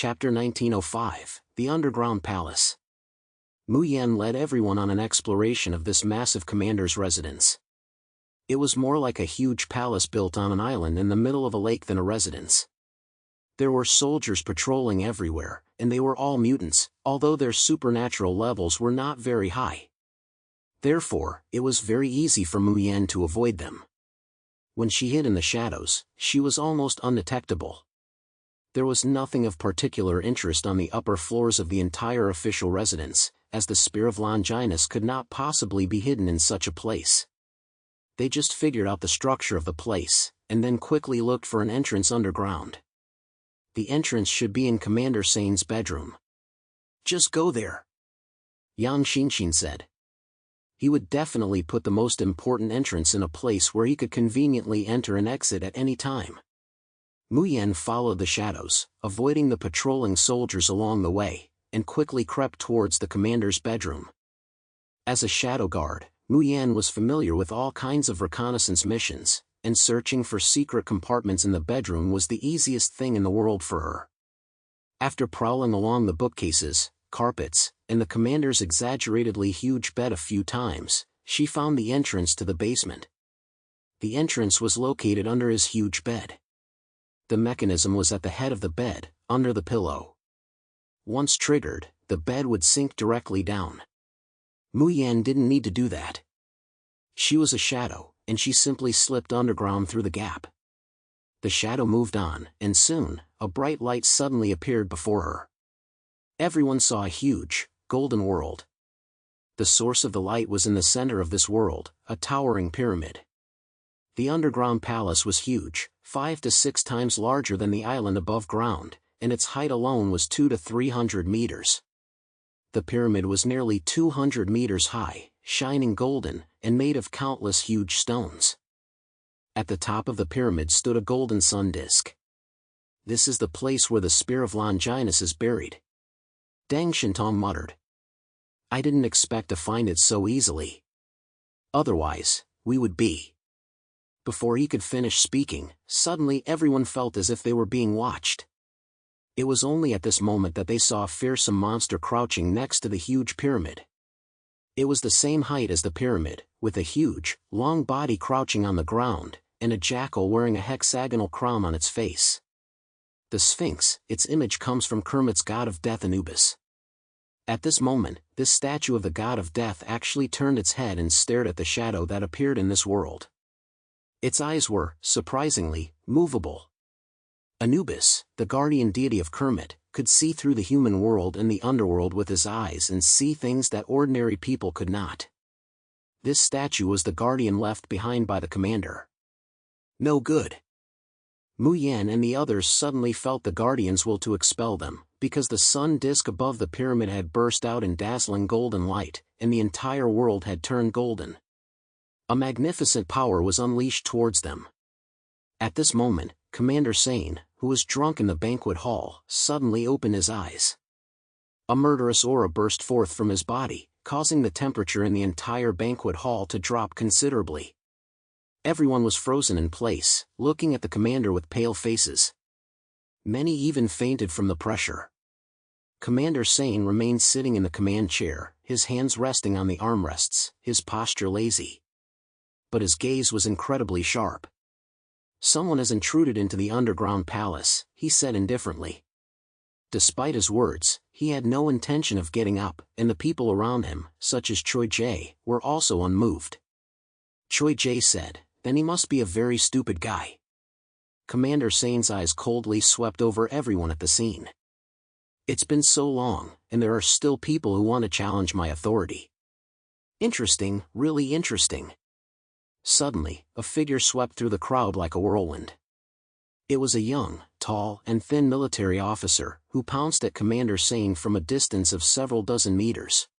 Chapter 1905, The Underground Palace. Mu Yan led everyone on an exploration of this massive commander's residence. It was more like a huge palace built on an island in the middle of a lake than a residence. There were soldiers patrolling everywhere, and they were all mutants, although their supernatural levels were not very high. Therefore, it was very easy for Mu Yan to avoid them. When she hid in the shadows, she was almost undetectable. There was nothing of particular interest on the upper floors of the entire official residence, as the spear of Longinus could not possibly be hidden in such a place. They just figured out the structure of the place, and then quickly looked for an entrance underground. The entrance should be in Commander Sane's bedroom. Just go there, Yang Xinshin said. He would definitely put the most important entrance in a place where he could conveniently enter and exit at any time. Mu Yan followed the shadows, avoiding the patrolling soldiers along the way, and quickly crept towards the commander's bedroom. As a shadow guard, Mu Yan was familiar with all kinds of reconnaissance missions, and searching for secret compartments in the bedroom was the easiest thing in the world for her. After prowling along the bookcases, carpets, and the commander's exaggeratedly huge bed a few times, she found the entrance to the basement. The entrance was located under his huge bed. The mechanism was at the head of the bed, under the pillow. Once triggered, the bed would sink directly down. Mu Yan didn't need to do that. She was a shadow, and she simply slipped underground through the gap. The shadow moved on, and soon, a bright light suddenly appeared before her. Everyone saw a huge, golden world. The source of the light was in the center of this world, a towering pyramid. The underground palace was huge, 5 to 6 times larger than the island above ground, and its height alone was 200 to 300 meters. The pyramid was nearly 200 meters high, shining golden, and made of countless huge stones. At the top of the pyramid stood a golden sun disk. This is the place where the spear of Longinus is buried, Deng Shintong muttered. I didn't expect to find it so easily. Otherwise, we would be. Before he could finish speaking, suddenly everyone felt as if they were being watched. It was only at this moment that they saw a fearsome monster crouching next to the huge pyramid. It was the same height as the pyramid, with a huge, long body crouching on the ground, and a jackal wearing a hexagonal crown on its face. The Sphinx, its image comes from Kermit's god of death Anubis. At this moment, this statue of the god of death actually turned its head and stared at the shadow that appeared in this world. Its eyes were, surprisingly, movable. Anubis, the guardian deity of Kermit, could see through the human world and the underworld with his eyes and see things that ordinary people could not. This statue was the guardian left behind by the commander. No good. Mu Yan and the others suddenly felt the guardian's will to expel them, because the sun disk above the pyramid had burst out in dazzling golden light, and the entire world had turned golden. A magnificent power was unleashed towards them. At this moment, Commander Sane, who was drunk in the banquet hall, suddenly opened his eyes. A murderous aura burst forth from his body, causing the temperature in the entire banquet hall to drop considerably. Everyone was frozen in place, looking at the commander with pale faces. Many even fainted from the pressure. Commander Sane remained sitting in the command chair, his hands resting on the armrests, his posture lazy. But his gaze was incredibly sharp. Someone has intruded into the underground palace, he said indifferently. Despite his words, he had no intention of getting up, and the people around him, such as Choi Jae, were also unmoved. Choi Jae said, then he must be a very stupid guy. Commander Sane's eyes coldly swept over everyone at the scene. It's been so long, and there are still people who want to challenge my authority. Interesting, really interesting. Suddenly, a figure swept through the crowd like a whirlwind. It was a young, tall, and thin military officer, who pounced at Commander Sane from a distance of several dozen meters.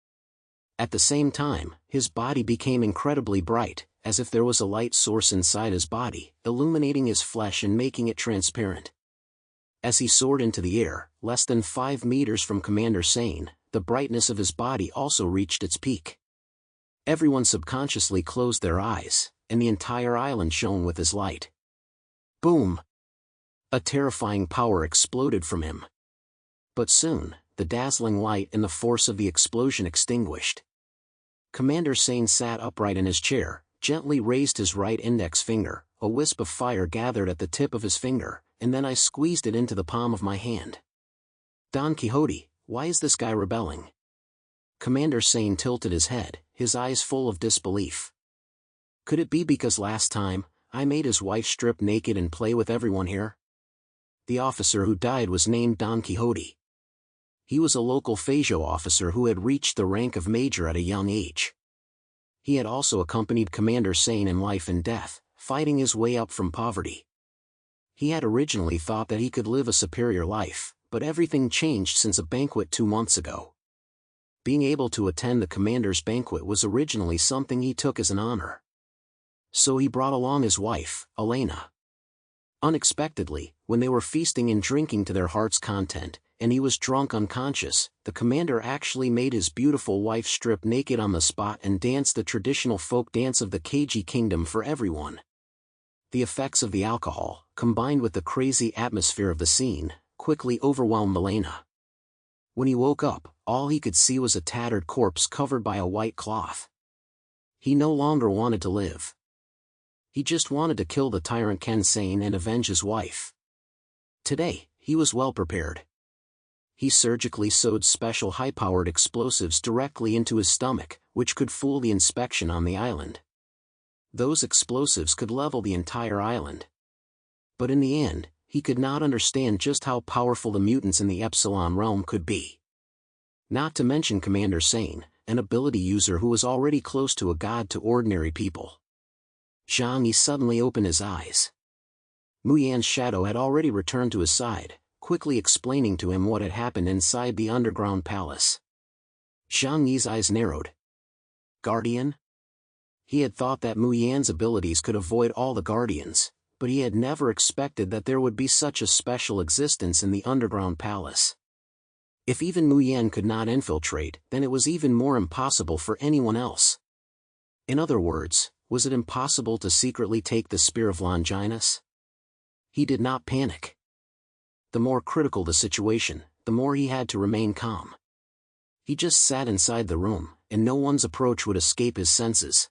At the same time, his body became incredibly bright, as if there was a light source inside his body, illuminating his flesh and making it transparent. As he soared into the air, less than 5 meters from Commander Sane, the brightness of his body also reached its peak. Everyone subconsciously closed their eyes, and the entire island shone with his light. Boom! A terrifying power exploded from him. But soon, the dazzling light and the force of the explosion extinguished. Commander Sane sat upright in his chair, gently raised his right index finger, a wisp of fire gathered at the tip of his finger, and then I squeezed it into the palm of my hand. Don Quixote, why is this guy rebelling? Commander Sane tilted his head, his eyes full of disbelief. Could it be because last time, I made his wife strip naked and play with everyone here? The officer who died was named Don Quixote. He was a local Fazio officer who had reached the rank of major at a young age. He had also accompanied Commander Sane in life and death, fighting his way up from poverty. He had originally thought that he could live a superior life, but everything changed since a banquet 2 months ago. Being able to attend the commander's banquet was originally something he took as an honor. So he brought along his wife, Elena. Unexpectedly, when they were feasting and drinking to their heart's content, and he was drunk unconscious, the commander actually made his beautiful wife strip naked on the spot and dance the traditional folk dance of the Kg kingdom for everyone. The effects of the alcohol, combined with the crazy atmosphere of the scene, quickly overwhelmed Elena. When he woke up, all he could see was a tattered corpse covered by a white cloth. He no longer wanted to live. He just wanted to kill the tyrant Ken Sane and avenge his wife. Today, he was well prepared. He surgically sewed special high-powered explosives directly into his stomach, which could fool the inspection on the island. Those explosives could level the entire island. But in the end, he could not understand just how powerful the mutants in the Epsilon realm could be. Not to mention Commander Sane, an ability user who was already close to a god to ordinary people. Zhang Yi suddenly opened his eyes. Mu Yan's shadow had already returned to his side, quickly explaining to him what had happened inside the underground palace. Zhang Yi's eyes narrowed. Guardian? He had thought that Mu Yan's abilities could avoid all the guardians, but he had never expected that there would be such a special existence in the underground palace. If even Mu Yan could not infiltrate, then it was even more impossible for anyone else. In other words, was it impossible to secretly take the spear of Longinus? He did not panic. The more critical the situation, the more he had to remain calm. He just sat inside the room, and no one's approach would escape his senses.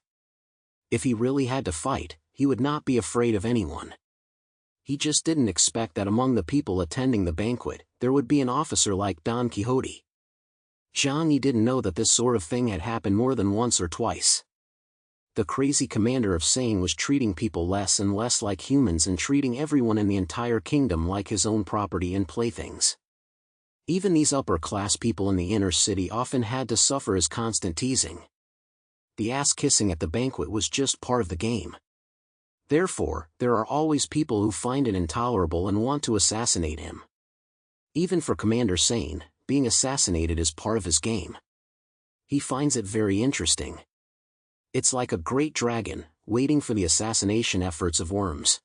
If he really had to fight, he would not be afraid of anyone. He just didn't expect that among the people attending the banquet, there would be an officer like Don Quixote. Zhang Yi didn't know that this sort of thing had happened more than once or twice. The crazy commander of Sane was treating people less and less like humans and treating everyone in the entire kingdom like his own property and playthings. Even these upper-class people in the inner city often had to suffer his constant teasing. The ass-kissing at the banquet was just part of the game. Therefore, there are always people who find it intolerable and want to assassinate him. Even for Commander Sane, being assassinated is part of his game. He finds it very interesting. It's like a great dragon, waiting for the assassination efforts of worms.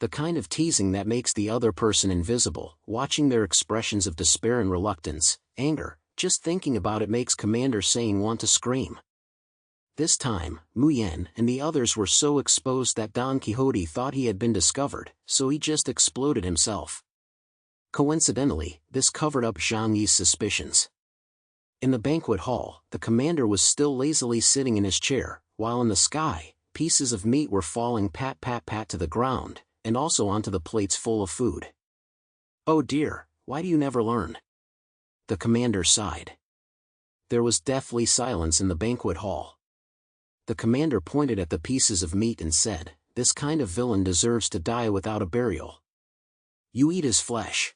The kind of teasing that makes the other person invisible, watching their expressions of despair and reluctance, anger, just thinking about it makes Commander Sane want to scream. This time, Mu Yan and the others were so exposed that Don Quixote thought he had been discovered, so he just exploded himself. Coincidentally, this covered up Zhang Yi's suspicions. In the banquet hall, the commander was still lazily sitting in his chair, while in the sky, pieces of meat were falling pat-pat-pat to the ground, and also onto the plates full of food. "Oh dear, why do you never learn?" The commander sighed. There was deathly silence in the banquet hall. The commander pointed at the pieces of meat and said, "This kind of villain deserves to die without a burial. You eat his flesh."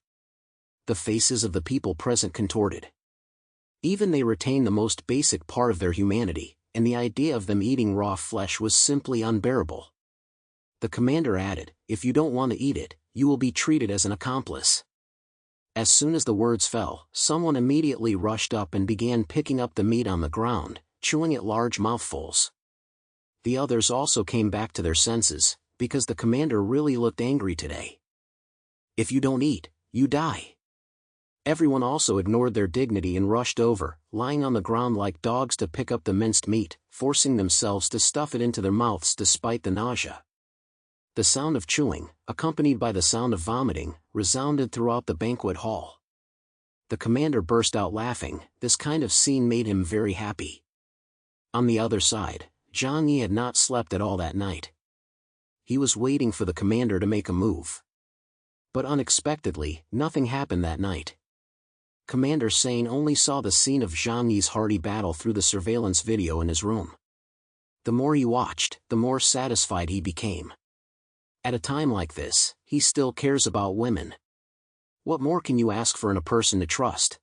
The faces of the people present contorted. Even they retained the most basic part of their humanity, and the idea of them eating raw flesh was simply unbearable. The commander added, "If you don't want to eat it, you will be treated as an accomplice." As soon as the words fell, someone immediately rushed up and began picking up the meat on the ground, chewing it large mouthfuls. The others also came back to their senses, because the commander really looked angry today. "If you don't eat, you die." Everyone also ignored their dignity and rushed over, lying on the ground like dogs to pick up the minced meat, forcing themselves to stuff it into their mouths despite the nausea. The sound of chewing, accompanied by the sound of vomiting, resounded throughout the banquet hall. The commander burst out laughing. This kind of scene made him very happy. On the other side, Zhang Yi had not slept at all that night. He was waiting for the commander to make a move. But unexpectedly, nothing happened that night. Commander Sane only saw the scene of Zhang Yi's hearty battle through the surveillance video in his room. The more he watched, the more satisfied he became. At a time like this, he still cares about women. What more can you ask for in a person to trust?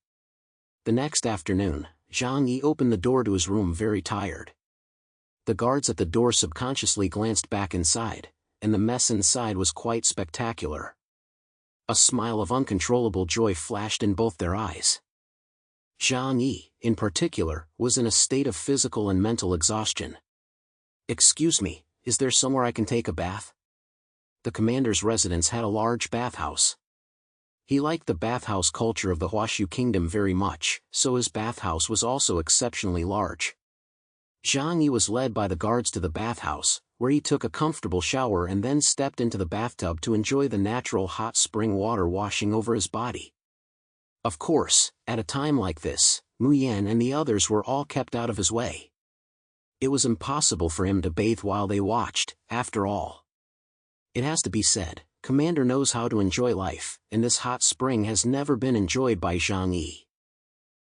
The next afternoon, Zhang Yi opened the door to his room very tired. The guards at the door subconsciously glanced back inside, and the mess inside was quite spectacular. A smile of uncontrollable joy flashed in both their eyes. Zhang Yi, in particular, was in a state of physical and mental exhaustion. "Excuse me, is there somewhere I can take a bath?" The commander's residence had a large bathhouse. He liked the bathhouse culture of the Huashu kingdom very much, so his bathhouse was also exceptionally large. Zhang Yi was led by the guards to the bathhouse, where he took a comfortable shower and then stepped into the bathtub to enjoy the natural hot spring water washing over his body. Of course, at a time like this, Mu Yan and the others were all kept out of his way. It was impossible for him to bathe while they watched, after all. It has to be said, Commander knows how to enjoy life, and this hot spring has never been enjoyed by Zhang Yi.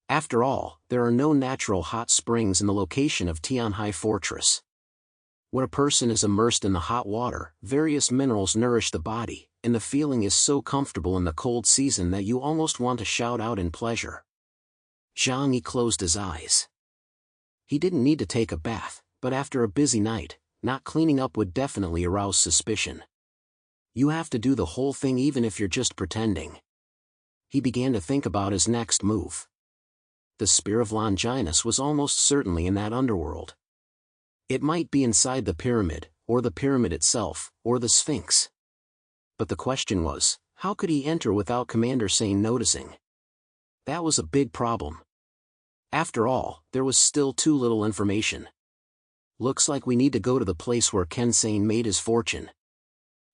After all, there are no natural hot springs in the location of Tianhai Fortress. When a person is immersed in the hot water, various minerals nourish the body, and the feeling is so comfortable in the cold season that you almost want to shout out in pleasure. Zhang Yi closed his eyes. He didn't need to take a bath, but after a busy night, not cleaning up would definitely arouse suspicion. You have to do the whole thing even if you're just pretending. He began to think about his next move. The spear of Longinus was almost certainly in that underworld. It might be inside the pyramid itself, or the Sphinx. But the question was, how could he enter without Commander Sane noticing? That was a big problem. After all, there was still too little information. Looks like we need to go to the place where Ken Sane made his fortune.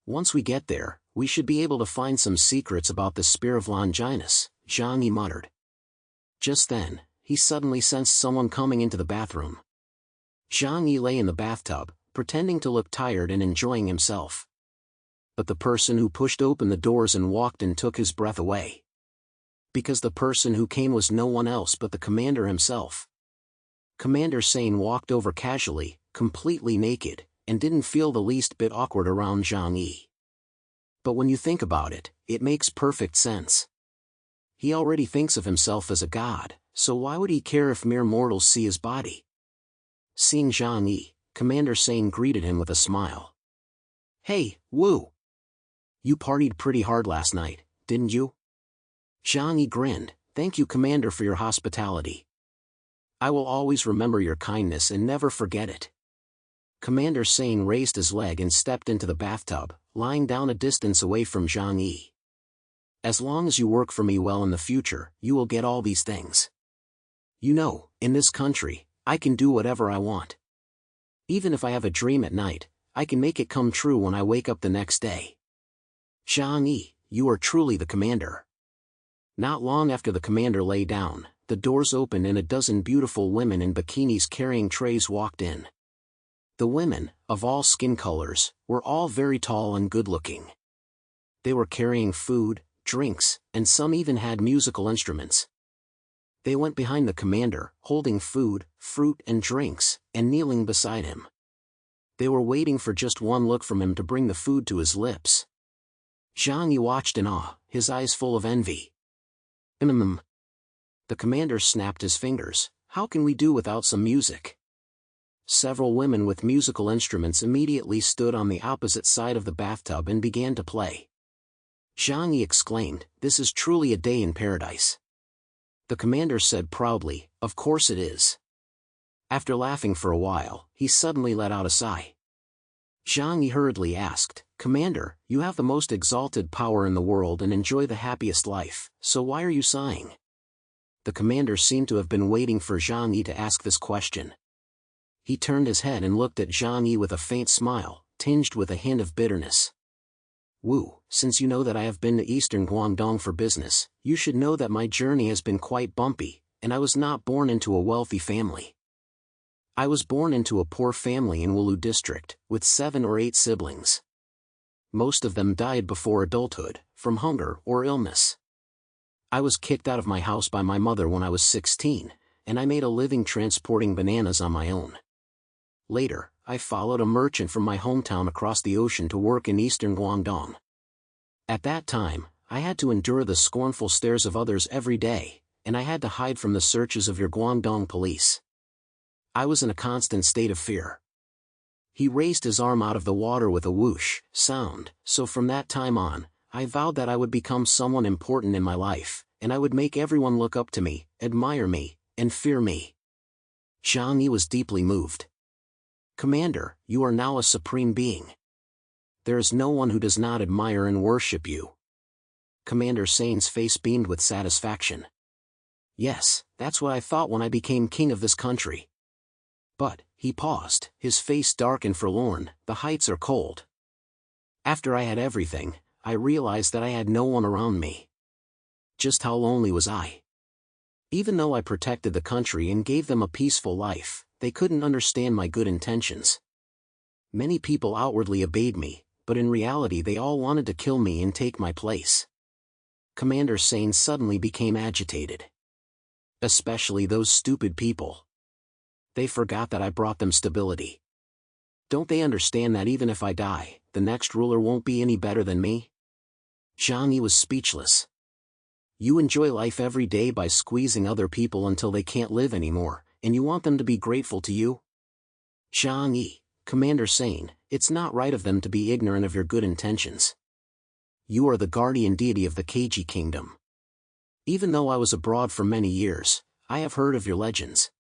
Once we get there, we should be able to find some secrets about the spear of Longinus, Zhang Yi muttered. Just then, he suddenly sensed someone coming into the bathroom. Zhang Yi lay in the bathtub, pretending to look tired and enjoying himself. But the person who pushed open the doors and walked in took his breath away. Because the person who came was no one else but the commander himself. Commander Sane walked over casually, completely naked, and didn't feel the least bit awkward around Zhang Yi. But when you think about it, it makes perfect sense. He already thinks of himself as a god, so why would he care if mere mortals see his body? Seeing Zhang Yi, Commander Sane greeted him with a smile. "Hey, Wu! You partied pretty hard last night, didn't you?" Zhang Yi grinned. "Thank you, Commander, for your hospitality. I will always remember your kindness and never forget it." Commander Sane raised his leg and stepped into the bathtub, lying down a distance away from Zhang Yi. "As long as you work for me well in the future, you will get all these things. You know, in this country, I can do whatever I want. Even if I have a dream at night, I can make it come true when I wake up the next day. Zhang Yi, you are truly the commander." Not long after the commander lay down, the doors opened and a dozen beautiful women in bikinis carrying trays walked in. The women, of all skin colors, were all very tall and good-looking. They were carrying food, drinks, and some even had musical instruments. They went behind the commander, holding food, fruit and drinks, and kneeling beside him. They were waiting for just one look from him to bring the food to his lips. Zhang Yi watched in awe, his eyes full of envy. The commander snapped his fingers. "How can we do without some music?" Several women with musical instruments immediately stood on the opposite side of the bathtub and began to play. Zhang Yi exclaimed, "This is truly a day in paradise." The commander said proudly, "Of course it is." After laughing for a while, he suddenly let out a sigh. Zhang Yi hurriedly asked, "Commander, you have the most exalted power in the world and enjoy the happiest life, so why are you sighing?" The commander seemed to have been waiting for Zhang Yi to ask this question. He turned his head and looked at Zhang Yi with a faint smile, tinged with a hint of bitterness. Wu, since you know that I have been to eastern Guangdong for business, you should know that my journey has been quite bumpy, and I was not born into a wealthy family. I was born into a poor family in Wulu district, with 7 or 8 siblings. Most of them died before adulthood, from hunger or illness. I was kicked out of my house by my mother when I was 16, and I made a living transporting bananas on my own. Later, I followed a merchant from my hometown across the ocean to work in eastern Guangdong. At that time, I had to endure the scornful stares of others every day, and I had to hide from the searches of your Guangdong police. I was in a constant state of fear. He raised his arm out of the water with a whoosh sound, so from that time on, I vowed that I would become someone important in my life, and I would make everyone look up to me, admire me, and fear me. Zhang Yi was deeply moved. Commander, you are now a supreme being. There is no one who does not admire and worship you. Commander Sane's face beamed with satisfaction. Yes, that's what I thought when I became king of this country. But, he paused, his face dark and forlorn, the heights are cold. After I had everything, I realized that I had no one around me. Just how lonely was I? Even though I protected the country and gave them a peaceful life, they couldn't understand my good intentions. Many people outwardly obeyed me, but in reality they all wanted to kill me and take my place. Commander Sane suddenly became agitated. Especially those stupid people. They forgot that I brought them stability. Don't they understand that even if I die, the next ruler won't be any better than me? Zhang Yi was speechless. You enjoy life every day by squeezing other people until they can't live anymore, and you want them to be grateful to you? Zhang Yi, Commander Sane, it's not right of them to be ignorant of your good intentions. You are the guardian deity of the Keiji Kingdom. Even though I was abroad for many years, I have heard of your legends.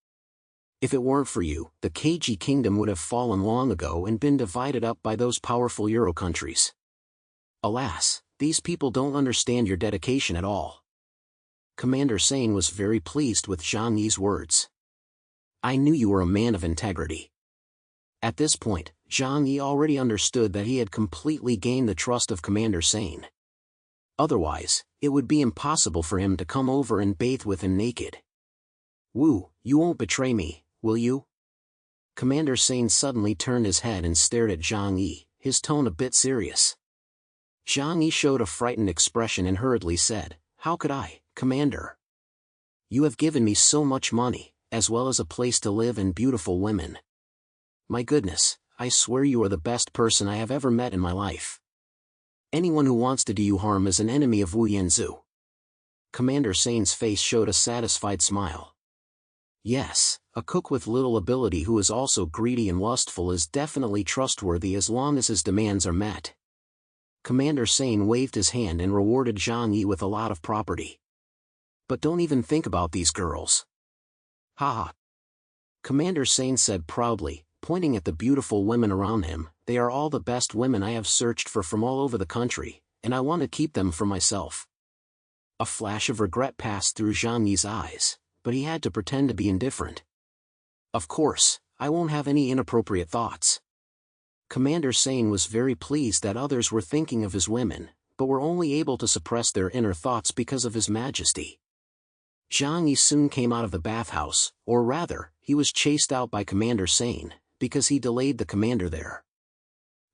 If it weren't for you, the Keiji Kingdom would have fallen long ago and been divided up by those powerful Euro countries. Alas, these people don't understand your dedication at all. Commander Sane was very pleased with Zhang Yi's words. I knew you were a man of integrity. At this point, Zhang Yi already understood that he had completely gained the trust of Commander Sane. Otherwise, it would be impossible for him to come over and bathe with him naked. Wu, you won't betray me, will you? Commander Sane suddenly turned his head and stared at Zhang Yi, his tone a bit serious. Zhang Yi showed a frightened expression and hurriedly said, How could I, Commander? You have given me so much money, as well as a place to live and beautiful women. My goodness, I swear you are the best person I have ever met in my life. Anyone who wants to do you harm is an enemy of Wu Yanzu. Commander Sane's face showed a satisfied smile. Yes, a cook with little ability who is also greedy and lustful is definitely trustworthy as long as his demands are met. Commander Sane waved his hand and rewarded Zhang Yi with a lot of property. But don't even think about these girls. Ha! Commander Sane said proudly, pointing at the beautiful women around him, they are all the best women I have searched for from all over the country, and I want to keep them for myself. A flash of regret passed through Zhang Yi's eyes, but he had to pretend to be indifferent. Of course, I won't have any inappropriate thoughts. Commander Sane was very pleased that others were thinking of his women, but were only able to suppress their inner thoughts because of his majesty. Zhang Yi soon came out of the bathhouse, or rather, he was chased out by Commander Sane, because he delayed the commander there.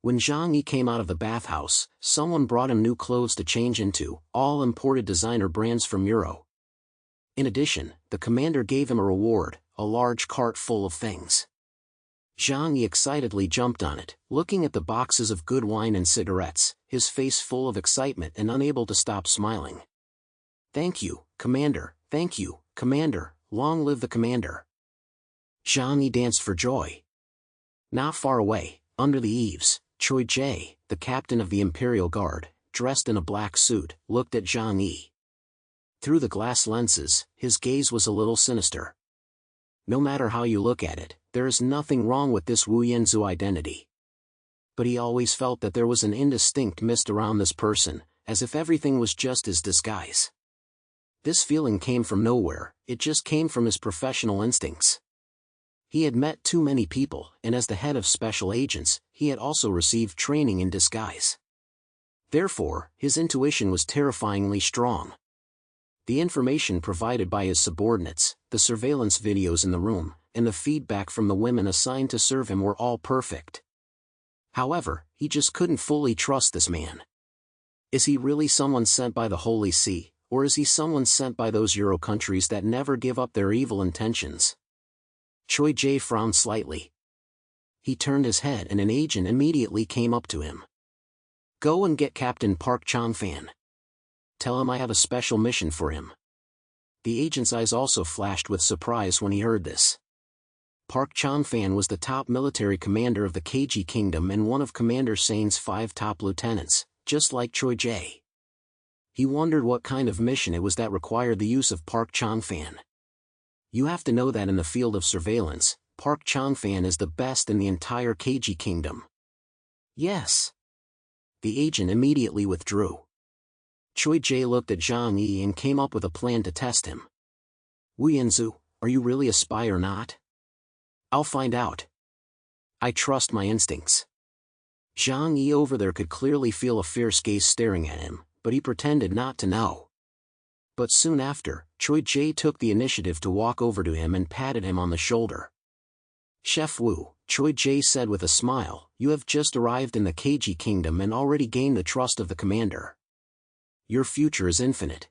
When Zhang Yi came out of the bathhouse, someone brought him new clothes to change into, all imported designer brands from Euro. In addition, the commander gave him a reward, a large cart full of things. Zhang Yi excitedly jumped on it, looking at the boxes of good wine and cigarettes, his face full of excitement and unable to stop smiling. Thank you, Commander, thank you, Commander, long live the Commander. Zhang Yi danced for joy. Not far away, under the eaves, Choi Jae, the captain of the Imperial Guard, dressed in a black suit, looked at Zhang Yi. Through the glass lenses, his gaze was a little sinister. No matter how you look at it, there is nothing wrong with this Wu Yanzu identity. But he always felt that there was an indistinct mist around this person, as if everything was just his disguise. This feeling came from nowhere, it just came from his professional instincts. He had met too many people, and as the head of special agents, he had also received training in disguise. Therefore, his intuition was terrifyingly strong. The information provided by his subordinates, the surveillance videos in the room, and the feedback from the women assigned to serve him were all perfect. However, he just couldn't fully trust this man. Is he really someone sent by the Holy See, or is he someone sent by those Euro countries that never give up their evil intentions? Choi Jae frowned slightly. He turned his head and an agent immediately came up to him. Go and get Captain Park Chan-fan. Tell him I have a special mission for him. The agent's eyes also flashed with surprise when he heard this. Park Chan-fan was the top military commander of the KG Kingdom and one of Commander Sane's 5 top lieutenants, just like Choi Jae. He wondered what kind of mission it was that required the use of Park Chan-fan. You have to know that in the field of surveillance, Park Chan-fan is the best in the entire KG Kingdom. Yes. The agent immediately withdrew. Choi Jae looked at Zhang Yi and came up with a plan to test him. Wu Yanzu, are you really a spy or not? I'll find out. I trust my instincts. Zhang Yi over there could clearly feel a fierce gaze staring at him, but he pretended not to know. But soon after, Choi Jae took the initiative to walk over to him and patted him on the shoulder. Chef Wu, Choi Jae said with a smile, you have just arrived in the KG Kingdom and already gained the trust of the commander. Your future is infinite.